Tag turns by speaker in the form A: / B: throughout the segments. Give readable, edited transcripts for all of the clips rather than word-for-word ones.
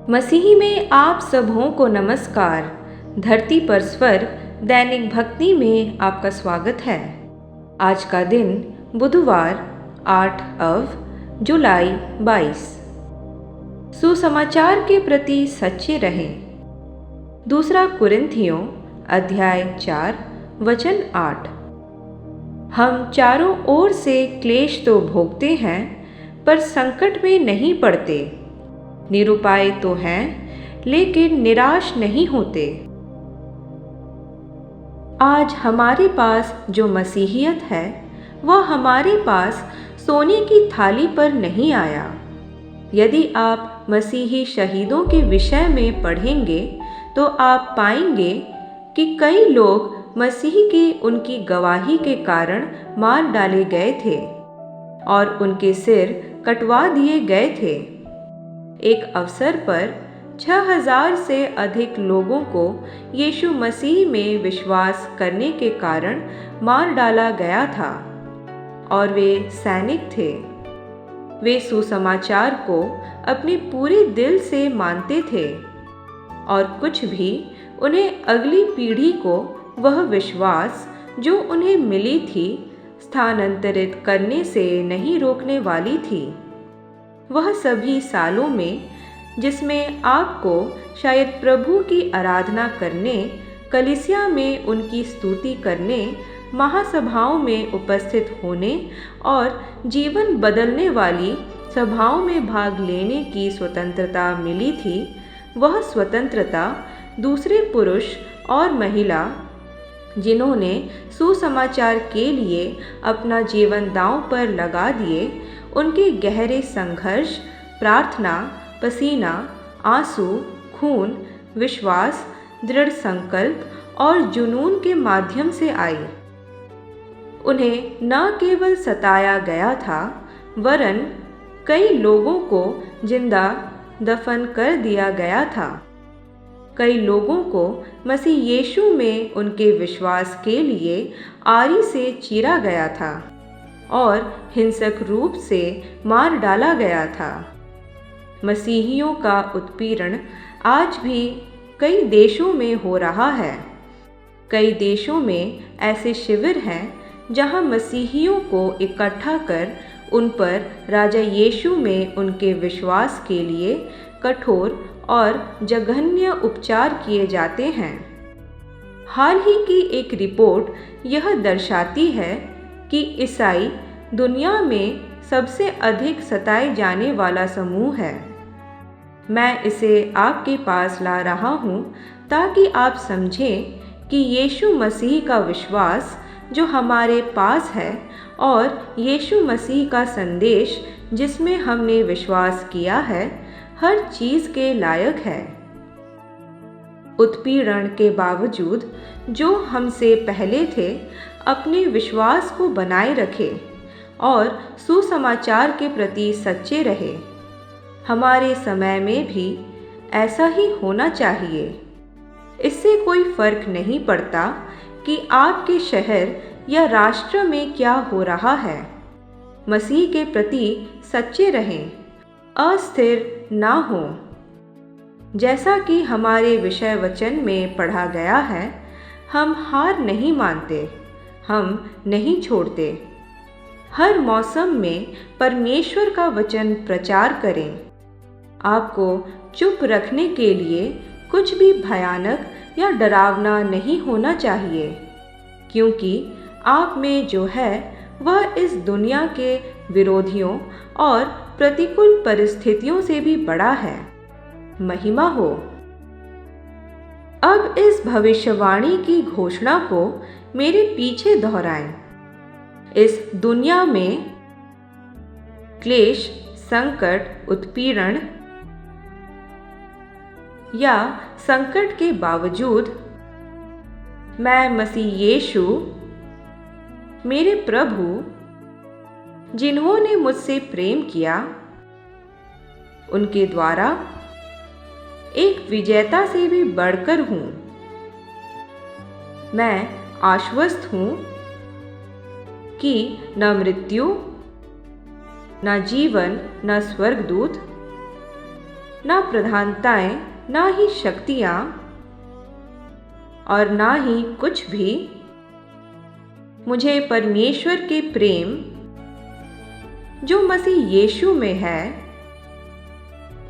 A: मसीही में आप सबों को नमस्कार। धरती पर स्वर दैनिक भक्ति में आपका स्वागत है। आज का दिन बुधवार 8 जुलाई 22। सुसमाचार के प्रति सच्चे रहें। दूसरा कुरिन्थियों अध्याय 4 वचन 8। हम चारों ओर से क्लेश तो भोगते हैं पर संकट में नहीं पड़ते, निरुपाय तो हैं लेकिन निराश नहीं होते। आज हमारे पास जो मसीहियत है वह हमारे पास सोने की थाली पर नहीं आया। यदि आप मसीही शहीदों के विषय में पढ़ेंगे तो आप पाएंगे कि कई लोग मसीह की उनकी गवाही के कारण मार डाले गए थे और उनके सिर कटवा दिए गए थे। एक अवसर पर 6000 से अधिक लोगों को यीशु मसीह में विश्वास करने के कारण मार डाला गया था और वे सैनिक थे। वे सुसमाचार को अपने पूरे दिल से मानते थे और कुछ भी उन्हें अगली पीढ़ी को वह विश्वास जो उन्हें मिली थी स्थानांतरित करने से नहीं रोकने वाली थी। वह सभी सालों में जिसमें आपको शायद प्रभु की आराधना करने, कलीसिया में उनकी स्तुति करने, महासभाओं में उपस्थित होने और जीवन बदलने वाली सभाओं में भाग लेने की स्वतंत्रता मिली थी, वह स्वतंत्रता दूसरे पुरुष और महिला जिन्होंने सुसमाचार के लिए अपना जीवन दांव पर लगा दिए, उनके गहरे संघर्ष, प्रार्थना, पसीना, आंसू, खून, विश्वास, दृढ़ संकल्प और जुनून के माध्यम से आई। उन्हें न केवल सताया गया था वरन कई लोगों को जिंदा दफन कर दिया गया था। कई लोगों को मसीह यीशु में उनके विश्वास के लिए आरी से चीरा गया था और हिंसक रूप से मार डाला गया था। मसीहियों का उत्पीड़न आज भी कई देशों में हो रहा है। कई देशों में ऐसे शिविर हैं जहां मसीहियों को इकट्ठा कर उन पर राजा यीशु में उनके विश्वास के लिए कठोर और जघन्य उपचार किए जाते हैं। हाल ही की एक रिपोर्ट यह दर्शाती है कि ईसाई दुनिया में सबसे अधिक सताए जाने वाला समूह है। मैं इसे आपके पास ला रहा हूँ ताकि आप समझें कि यीशु मसीह का विश्वास जो हमारे पास है और यीशु मसीह का संदेश जिसमें हमने विश्वास किया है, हर चीज़ के लायक है। उत्पीड़न के बावजूद जो हमसे पहले थे अपने विश्वास को बनाए रखे और सुसमाचार के प्रति सच्चे रहे। हमारे समय में भी ऐसा ही होना चाहिए। इससे कोई फर्क नहीं पड़ता कि आपके शहर या राष्ट्र में क्या हो रहा है। मसीह के प्रति सच्चे रहें, अस्थिर ना हो। जैसा कि हमारे विषय वचन में पढ़ा गया है, हम हार नहीं मानते, हम नहीं छोड़ते। हर मौसम में परमेश्वर का वचन प्रचार करें। आपको चुप रखने के लिए कुछ भी भयानक या डरावना नहीं होना चाहिए, क्योंकि आप में जो है वह इस दुनिया के विरोधियों और प्रतिकूल परिस्थितियों से भी बड़ा है। महिमा हो। अब इस भविष्यवाणी की घोषणा को मेरे पीछे दोहराएं। इस दुनिया में क्लेश, संकट, उत्पीड़न या संकट के बावजूद मैं मसीह यीशु, मेरे प्रभु जिन्होंने मुझसे प्रेम किया, उनके द्वारा एक विजेता से भी बढ़कर हूँ। मैं आश्वस्त हूँ कि न मृत्यु, न जीवन, न स्वर्गदूत, ना प्रधानताएं, ना ही शक्तियां और ना ही कुछ भी मुझे परमेश्वर के प्रेम जो मसीह यीशु में है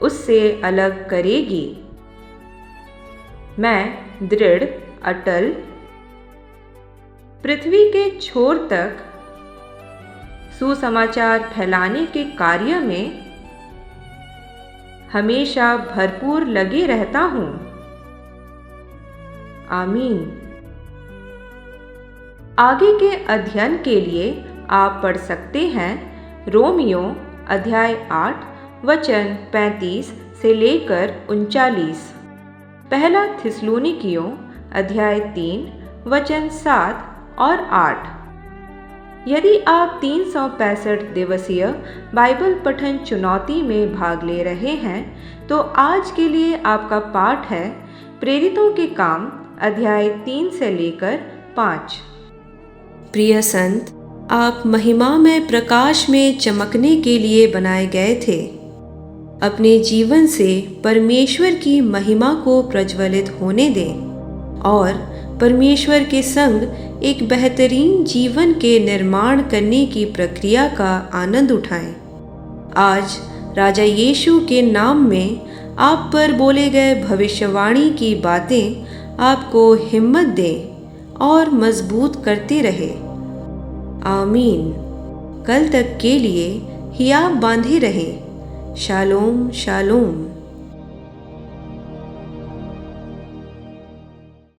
A: उससे अलग करेगी। मैं दृढ़, अटल, पृथ्वी के छोर तक सुसमाचार फैलाने के कार्य में हमेशा भरपूर लगे रहता हूं। आमीन। आगे के अध्ययन के लिए आप पढ़ सकते हैं रोमियो अध्याय 8 वचन 35 से लेकर 39, पहला थिस्सलुनीकियों अध्याय 3 वचन 7 और 8। यदि आप 365 दिवसीय बाइबल पठन चुनौती में भाग ले रहे हैं तो आज के लिए आपका पाठ है प्रेरितों के काम अध्याय 3 से लेकर 5। प्रिय संत, आप महिमामय प्रकाश में चमकने के लिए बनाए गए थे। अपने जीवन से परमेश्वर की महिमा को प्रज्वलित होने दें और परमेश्वर के संग एक बेहतरीन जीवन के निर्माण करने की प्रक्रिया का आनंद उठाएं। आज राजा यीशु के नाम में आप पर बोले गए भविष्यवाणी की बातें आपको हिम्मत दें और मजबूत करते रहे। आमीन। कल तक के लिए हियाब बांधे रहें। Shalom shalom.